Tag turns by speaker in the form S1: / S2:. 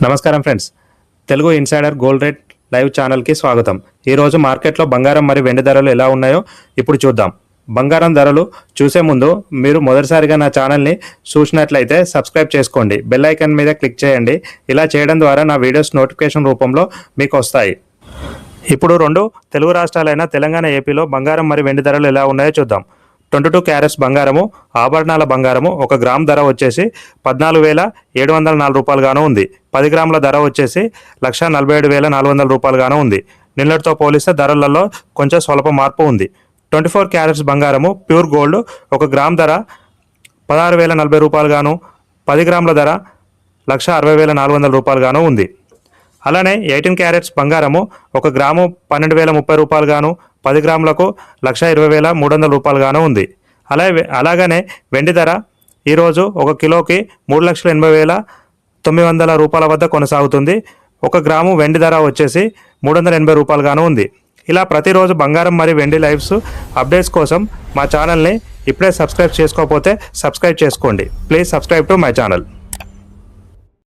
S1: నమస్కారం friends, Telugu insider gold rate live ఛానల్కి స్వాగతం. ఈరోజు మార్కెట్లో బంగారం మరియు వెండి ధరలు ఎలా ఉన్నాయో ఇప్పుడు చూద్దాం. బంగారం ధరలు చూసే ముందు మీరు మొదటిసారిగా నా ఛానల్ని చూసినట్లయితే సబ్స్క్రైబ్ చేసుకోండి, బెల్ ఐకాన్ మీద క్లిక్ చేయండి. ఇలా చేయడం ద్వారా నా వీడియోస్ నోటిఫికేషన్ రూపంలో మీకు వస్తాయి. ఇప్పుడు రెండు తెలుగు రాష్ట్రాలైన తెలంగాణ, ఏపీలో బంగారం మరియు వెండి ధరలు ఎలా ఉన్నాయో చూద్దాం. 22 క్యారెట్స్ బంగారము, ఆభరణాల బంగారము 1 గ్రామ్ ధర వచ్చేసి 14,704 రూపాయలుగాను ఉంది. 10 గ్రాముల ధర వచ్చేసి 1,47,400 రూపాయలుగాను ఉంది. నిన్నటితో పోలిస్తే ధరలలో కొంచెం స్వల్ప మార్పు ఉంది. 24 క్యారెట్స్ బంగారము ప్యూర్ గోల్డ్ 1 గ్రామ్ ధర 16,040 రూపాయలుగాను, 10 గ్రాముల ధర 1,60,400 రూపాయలుగాను ఉంది. అలానే 18 క్యారెట్స్ బంగారము 1 గ్రాము 12,030 రూపాయలుగాను, 10 గ్రాములకు 1,20,300 రూపాయలుగాను ఉంది. అలాగనే వెండి ధర ఈరోజు 1 కిలోకి 3,80,900 రూపాయల వద్ద కొనసాగుతుంది. 1 గ్రాము వెండి ధర వచ్చేసి 380 రూపాయలుగాను ఉంది. ఇలా ప్రతిరోజు బంగారం మరియు వెండి లైవ్స్ అప్డేట్స్ కోసం మా ఛానల్ని ఇప్పుడే సబ్స్క్రైబ్ చేసుకోకపోతే సబ్స్క్రైబ్ చేసుకోండి. Please subscribe to my channel.